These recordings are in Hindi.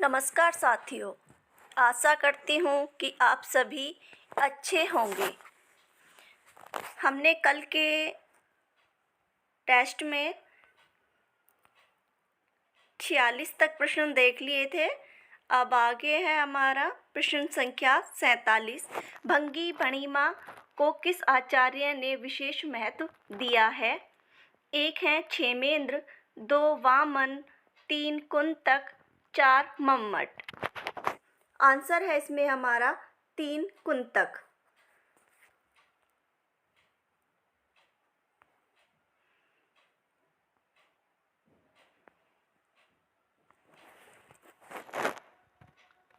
नमस्कार साथियों, आशा करती हूँ कि आप सभी अच्छे होंगे। हमने कल के टेस्ट में 46 तक प्रश्न देख लिए थे। अब आगे है हमारा प्रश्न संख्या 47। भंगी भणिमा को किस आचार्य ने विशेष महत्व दिया है? 1 है क्षेमेंद्र, 2 वामन, 3 कुंतक, 4 मम्मट। आंसर है इसमें हमारा 3 कुंतक।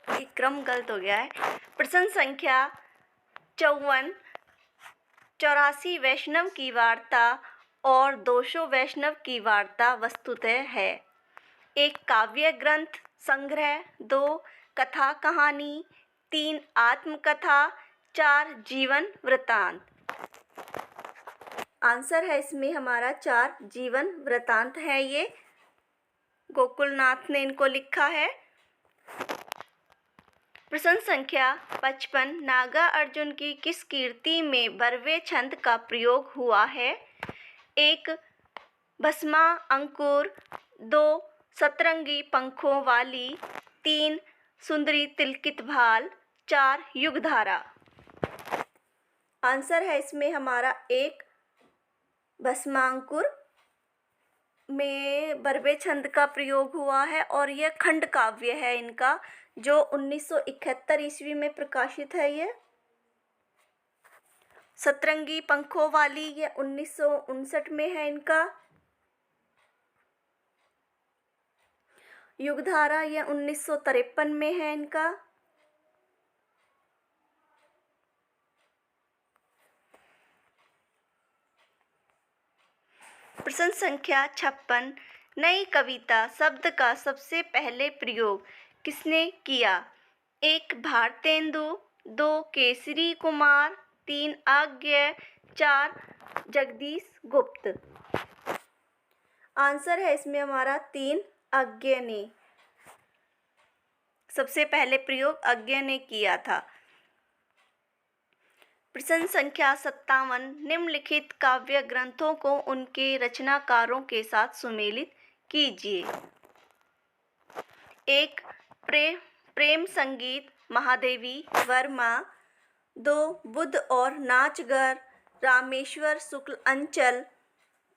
ये क्रम गलत हो गया है। प्रश्न संख्या 54। 84 वैष्णव की वार्ता और 200 वैष्णव की वार्ता वस्तुतः है? 1 काव्य ग्रंथ संग्रह, 2 कथा कहानी, 3 आत्मकथा, 4 जीवन वृतांत। आंसर है इसमें हमारा 4 जीवन वृतांत है। ये गोकुलनाथ ने इनको लिखा है। प्रश्न संख्या 55। नागा अर्जुन की किस कीर्ति में बरवे छंद का प्रयोग हुआ है? 1 भस्मा अंकुर, 2 सतरंगी पंखों वाली, 3 सुंदरी तिलकित भाल, 4 युगधारा। आंसर है इसमें हमारा 1 भस्मांकुर में बरवे छंद का प्रयोग हुआ है और यह खंड काव्य है इनका, जो 1971 ईस्वी में प्रकाशित है। ये सतरंगी पंखों वाली ये 1959 में है इनका। युगधारा ये 1953 में है इनका। प्रश्न संख्या 56। नई कविता शब्द का सबसे पहले प्रयोग किसने किया? 1 भारतेंदु, 2 केसरी कुमार, 3 आज्ञे, 4 जगदीश गुप्त। आंसर है इसमें हमारा 3 आज्ञे ने। सबसे पहले प्रयोग आज्ञे ने किया था। प्रश्न संख्या 57। निम्नलिखित काव्य ग्रंथों को उनके रचनाकारों के साथ सुमेलित कीजिए। 1 प्रेम संगीत महादेवी वर्मा, 2 बुद्ध और नाचगर रामेश्वर शुक्ल अंचल,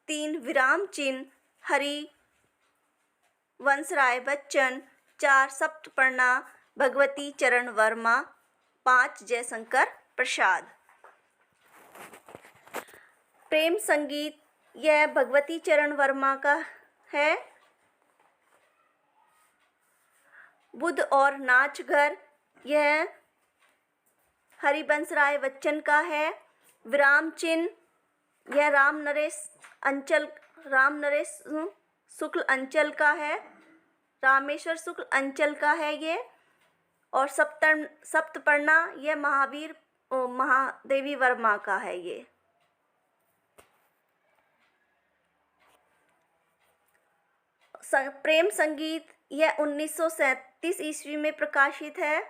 3 विराम चिन्ह हरिवंशराय बच्चन, 4 सप्तपर्णा भगवती चरण वर्मा, 5 जयशंकर प्रसाद। प्रेम संगीत यह भगवती चरण वर्मा का है। बुद्ध और नाचघर यह हरिवंशराय बच्चन का है। विराम चिन्ह यह राम नरेश शुक्ल अंचल का है। रामेश्वर शुक्ल अंचल का है ये। और सप्तपर्णा यह महादेवी वर्मा का है ये। प्रेम संगीत यह 1937 ईस्वी में प्रकाशित है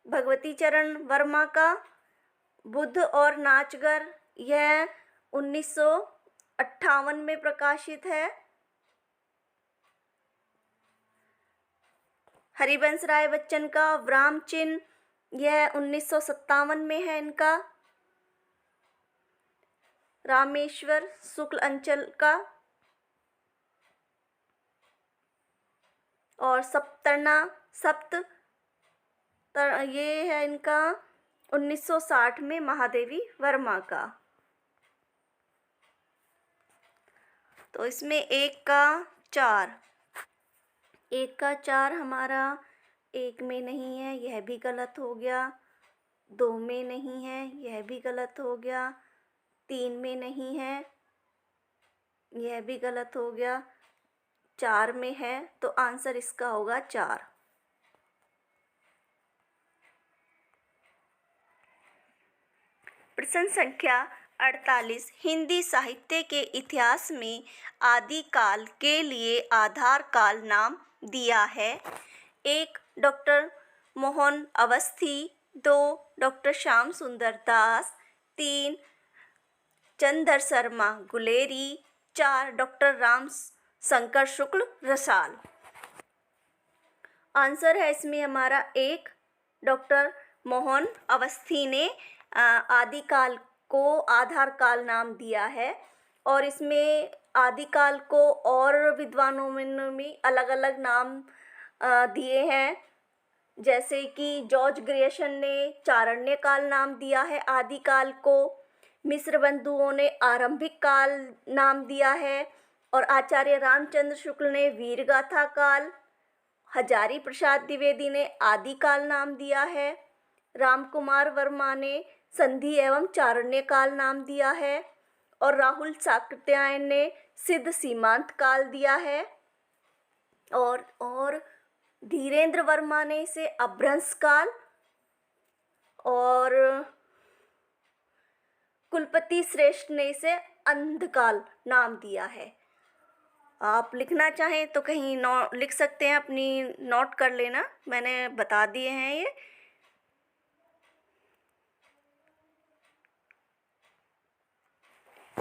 भगवती चरण वर्मा का। बुद्ध और नाचगर यह 1958 में प्रकाशित है। हरिवंशराय बच्चन का विराम चिन्ह यह 1957 में है इनका। रामेश्वर शुक्ल अंचल का और ये है इनका 1960 में महादेवी वर्मा का। तो इसमें 1 का 4 हमारा 1 में नहीं है, यह भी गलत हो गया। 2 में नहीं है, यह भी गलत हो गया। 3 में नहीं है, यह भी गलत हो गया। 4 में है, तो आंसर इसका होगा 4। प्रश्न संख्या 48। हिंदी साहित्य के इतिहास में आदिकाल के लिए आधार काल नाम दिया है? 1. डॉक्टर मोहन अवस्थी, 2. डॉक्टर श्याम सुंदर दास, 3. चंदर शर्मा गुलेरी, 4. डॉक्टर राम शंकर शुक्ल रसाल। आंसर है इसमें हमारा 1. डॉक्टर मोहन अवस्थी ने आदिकाल को आधार काल नाम दिया है। और इसमें आदिकाल को और विद्वानों ने भी अलग अलग नाम दिए हैं, जैसे कि जॉर्ज ग्रियर्सन ने चारण्य काल नाम दिया है आदिकाल को, मिश्र बंधुओं ने आरंभिक काल नाम दिया है, और आचार्य रामचंद्र शुक्ल ने वीरगाथा काल, हजारी प्रसाद द्विवेदी ने आदिकाल नाम दिया है, रामकुमार वर्मा ने संधि एवं चारण्य काल नाम दिया है, और राहुल साकृत्यायन ने सिद्ध सीमांत काल दिया है, और धीरेन्द्र वर्मा ने इसे अभ्रंश काल, और कुलपति श्रेष्ठ ने इसे अंधकाल नाम दिया है। आप लिखना चाहें तो कहीं लिख सकते हैं, अपनी नोट कर लेना, मैंने बता दिए हैं ये।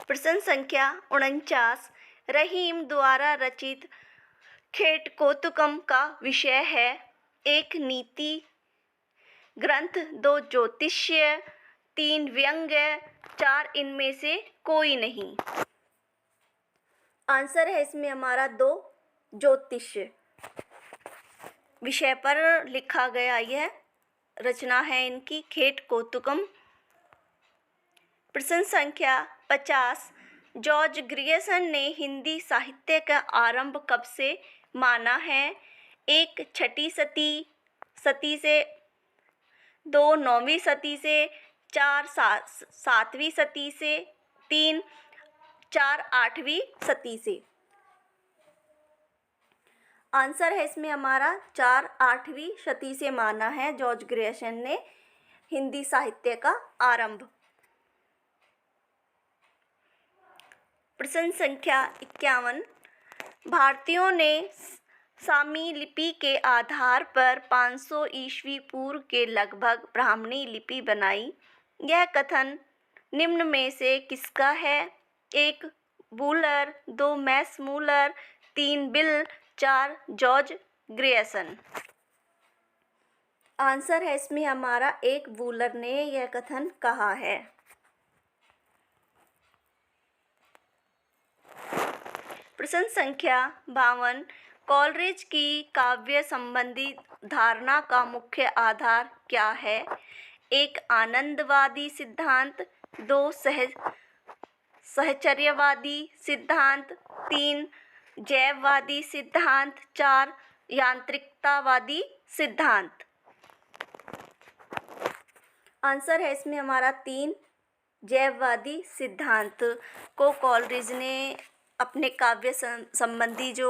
प्रश्न संख्या 49 रहीम द्वारा रचित खेट कौतुकम का विषय है? 1. नीति ग्रंथ, 2. ज्योतिष्य, 3. व्यंग्य, 4. इनमें से कोई नहीं। आंसर है इसमें हमारा 2. ज्योतिष्य विषय पर लिखा गया यह रचना है इनकी, खेट कौतुकम। प्रश्न संख्या 50 जॉर्ज ग्रियर्सन ने हिंदी साहित्य का आरंभ कब से माना है? 1. छठी सदी से, 2. 9वीं सदी से, 4. 7वीं सदी से, 3. 4. 8वीं सदी से। आंसर है इसमें हमारा 4. 8वीं सदी से माना है जॉर्ज ग्रियर्सन ने हिंदी साहित्य का आरंभ। प्रश्न संख्या 51 भारतीयों ने सामी लिपि के आधार पर 500 ईस्वी पूर्व के लगभग ब्राह्मणी लिपि बनाई। यह कथन निम्न में से किसका है? 1. Wular, 2. Max Muller, 3. Bill, 4. George Grierson. Answer है इसमें हमारा 1. वूलर ने यह कथन कहा है। प्रश्न संख्या 52 कॉलरिज की काव्य संबंधी धारणा का मुख्य आधार क्या है? 1. आनंदवादी सिद्धांत, 2. सहचर्यवादी सिद्धांत, 3. जैववादी सिद्धांत, 4. यांत्रिकतावादी सिद्धांत। आंसर है इसमें हमारा 3. जैववादी सिद्धांत को कॉलरिज ने अपने काव्य संबंधी जो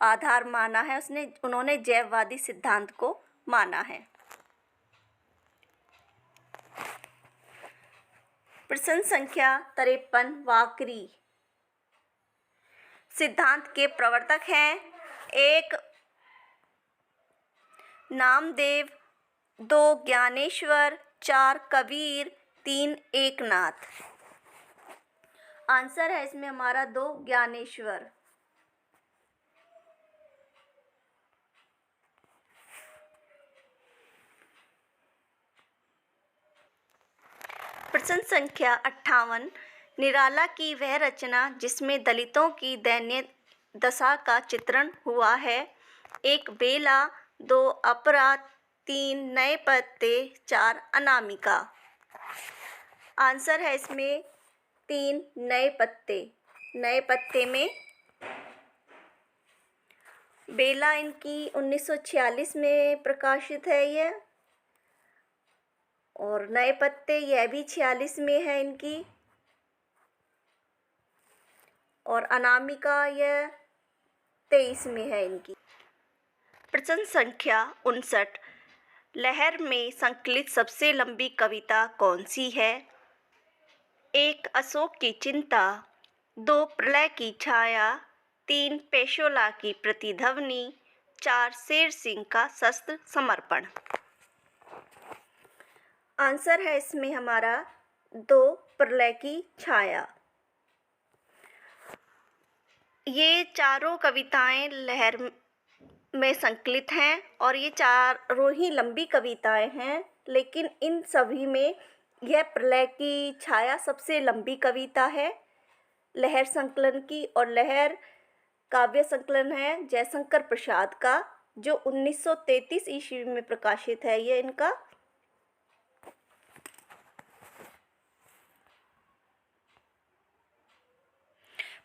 आधार माना है उन्होंने जैववादी सिद्धांत को माना है। प्रश्न संख्या 53 वाकरी सिद्धांत के प्रवर्तक हैं? 1. नामदेव, 2. ज्ञानेश्वर, 4. कबीर, 3. एकनाथ। आंसर है इसमें हमारा 2. ज्ञानेश्वर। प्रश्न संख्या 58 निराला की वह रचना जिसमें दलितों की दयनीय दशा का चित्रण हुआ है? 1. बेला, 2. अपराध, 3. नए पत्ते, 4. अनामिका। आंसर है इसमें 3. नए पत्ते। नए पत्ते में बेला इनकी 1946 में प्रकाशित है यह, और नए पत्ते यह भी 46 में है इनकी, और अनामिका यह 23 में है इनकी। प्रश्न संख्या 59 लहर में संकलित सबसे लंबी कविता कौन सी है? 1. अशोक की चिंता, 2. प्रलय की छाया, 3. पेशोला की प्रतिध्वनि, 4 शेर सिंह का शस्त्र समर्पण। आंसर है इसमें हमारा 2 प्रलय की छाया। ये चारों कविताएं लहर में संकलित हैं और ये चारों ही लंबी कविताएं हैं, लेकिन इन सभी में यह प्रलय की छाया सबसे लंबी कविता है लहर संकलन की। और लहर काव्य संकलन है जयशंकर प्रसाद का, जो 1933 ईस्वी में प्रकाशित है। ये इनका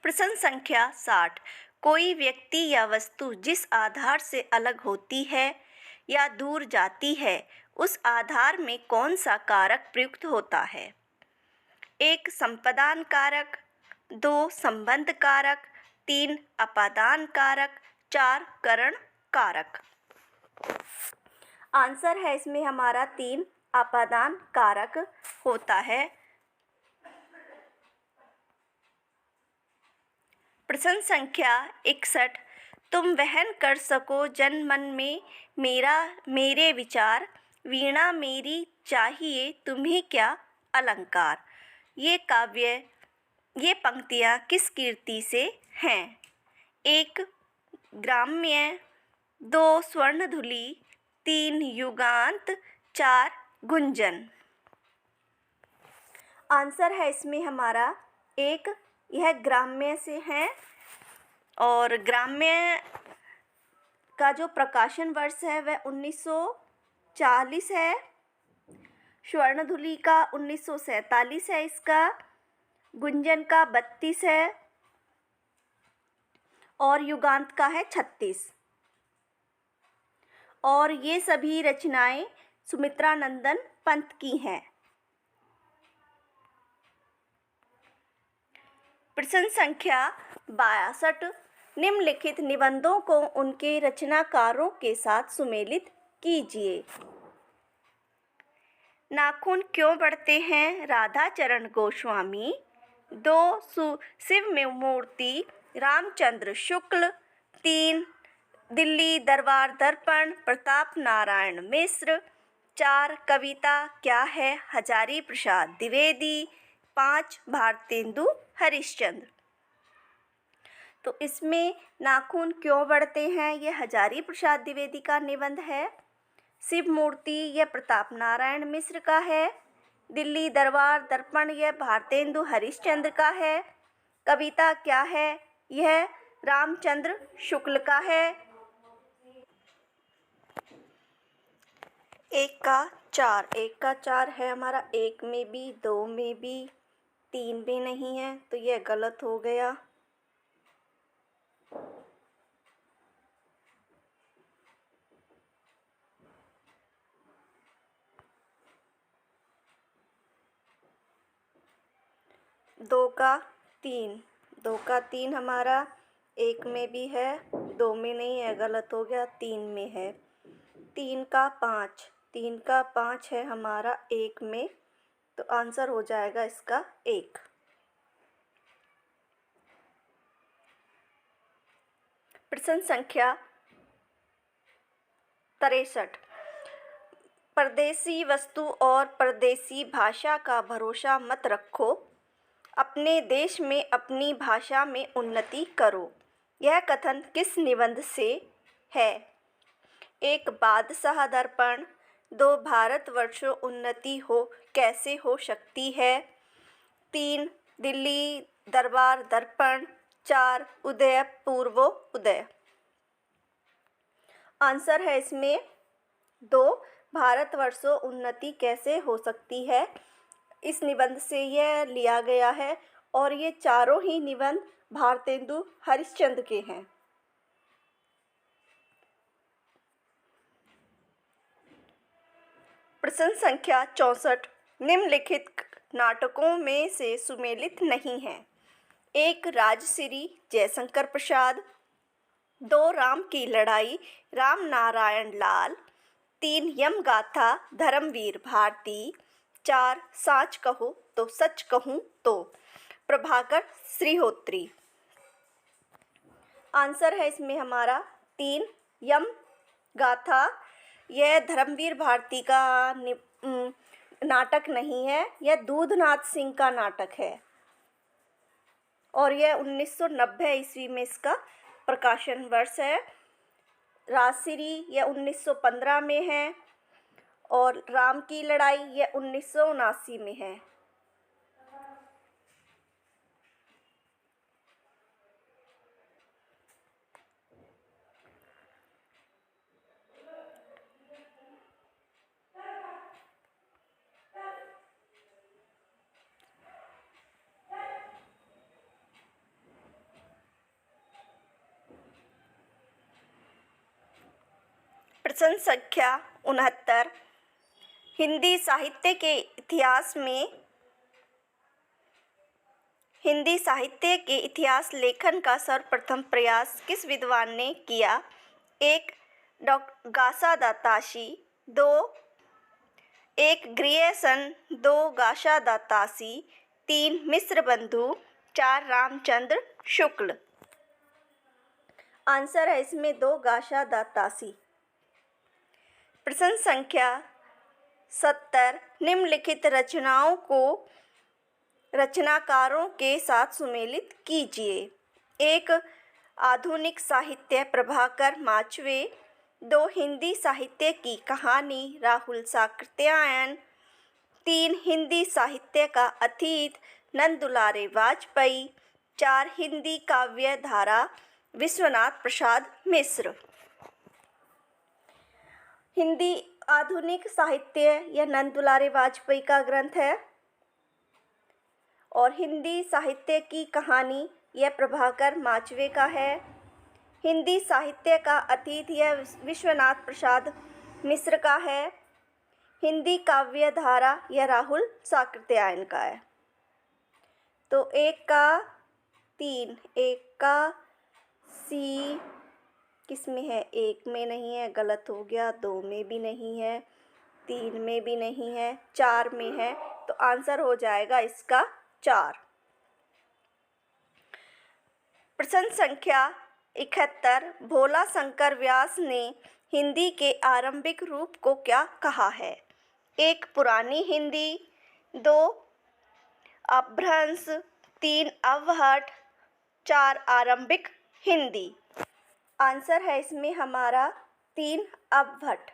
प्रश्न संख्या 60। कोई व्यक्ति या वस्तु जिस आधार से अलग होती है या दूर जाती है, उस आधार में कौन सा कारक प्रयुक्त होता है? 1 संपादान कारक, 2 संबंध कारक, 3 अपादान कारक, 4 करण कारक। आंसर है इसमें हमारा 3 अपादान कारक होता है। प्रश्न संख्या 61। तुम वहन कर सको जन मन में मेरे विचार, वीणा मेरी चाहिए तुम्हें क्या अलंकार। ये पंक्तियाँ किस कीर्ति से हैं? 1 ग्राम्य, 2 स्वर्णधुली, 3 युगांत, 4 गुंजन। आंसर है इसमें हमारा 1, यह ग्राम्य से हैं और ग्राम्य का जो प्रकाशन वर्ष है वह 1940 है। स्वर्णधुली का 1947 है इसका, गुंजन का 32 है और युगांत का है 36। और ये सभी रचनाएं सुमित्रानंदन पंत की हैं। प्रश्न संख्या 62। निम्नलिखित निबंधों को उनके रचनाकारों के साथ सुमेलित कीजिए। नाखून क्यों बढ़ते हैं, राधाचरण गोस्वामी। 2 शिव मूर्ति, रामचंद्र शुक्ल। 3 दिल्ली दरबार दर्पण, प्रताप नारायण मिश्र। 4 कविता क्या है, हजारी प्रसाद द्विवेदी। 5 भारतेंदु हरिश्चंद्र। तो इसमें नाखून क्यों बढ़ते हैं ये हजारी प्रसाद द्विवेदी का निबंध है। शिव मूर्ति यह प्रताप नारायण मिश्र का है। दिल्ली दरबार दर्पण यह भारतेंदु हरिश्चंद्र का है। कविता क्या है यह रामचंद्र शुक्ल का है। 1 का 4 है हमारा, 1 में भी, 2 में भी, 3 भी नहीं है, तो यह गलत हो गया। दो का तीन हमारा, 1 में भी है, 2 में नहीं है, गलत हो गया, 3 में है। 3 का 5 है हमारा 1 में, तो आंसर हो जाएगा इसका 1। प्रश्न संख्या 63। परदेसी वस्तु और परदेसी भाषा का भरोसा मत रखो, अपने देश में अपनी भाषा में उन्नति करो। यह कथन किस निबंध से है? 1 बादशाह दर्पण, 2 भारतवर्षों उन्नति कैसे हो सकती है। 3 दिल्ली दरबार दर्पण। 4 उदय पूर्वो उदय। आंसर है इसमें 2 भारतवर्षों उन्नति कैसे हो सकती है। इस निबंध से यह लिया गया है और ये चारों ही निबंध भारतेंदु हरिश्चंद्र के हैं। प्रश्न संख्या 64। निम्नलिखित नाटकों में से सुमेलित नहीं है। 1 राजश्री जयशंकर प्रसाद। 2 राम की लड़ाई राम नारायण लाल। 3 यमगाथा धर्मवीर भारती। 4 साच कहो तो सच कहूँ तो प्रभाकर श्रीहोत्री। आंसर है इसमें हमारा 3 यम गाथा यह धर्मवीर भारती का नाटक नहीं है, यह दूधनाथ सिंह का नाटक है और यह 1990 ईस्वी में इसका प्रकाशन वर्ष है। राजश्री यह 1915 में है और राम की लड़ाई यह 1979 में है। प्रश्न संख्या 69 हिंदी साहित्य के इतिहास लेखन का सर्वप्रथम प्रयास किस विद्वान ने किया? 1. घासादातासी 2. 1. ग्रियर्सन 2. घासादातासी 3. मिश्र बंधु 4. रामचंद्र शुक्ल। आंसर है इसमें 2. घासादातासी। प्रश्न संख्या 70 निम्नलिखित रचनाओं को रचनाकारों के साथ सुमेलित कीजिए। 1. आधुनिक साहित्य प्रभाकर माचवे 2. हिंदी साहित्य की कहानी राहुल साकृत्यायन 3. हिंदी साहित्य का अतीत नंदुलारे वाजपेयी 4. हिंदी काव्य धारा विश्वनाथ प्रसाद मिश्र। हिंदी आधुनिक साहित्य यह नंदुलारे वाजपेयी का ग्रंथ है और हिंदी साहित्य की कहानी यह प्रभाकर माचवे का है। हिंदी साहित्य का अतीत यह विश्वनाथ प्रसाद मिश्र का है। हिंदी काव्य धारा यह राहुल साकृत्यायन का है। तो 1 का 3, 1 का सी किस में है? 1 में नहीं है, गलत हो गया। 2 में भी नहीं है, 3 में भी नहीं है, 4 में है, तो आंसर हो जाएगा इसका 4। प्रश्न संख्या 71 भोला शंकर व्यास ने हिंदी के आरंभिक रूप को क्या कहा है? 1. पुरानी हिंदी 2. अपभ्रंश 3. अवहट 4. आरंभिक हिंदी। आंसर है इसमें हमारा 3 अवहट।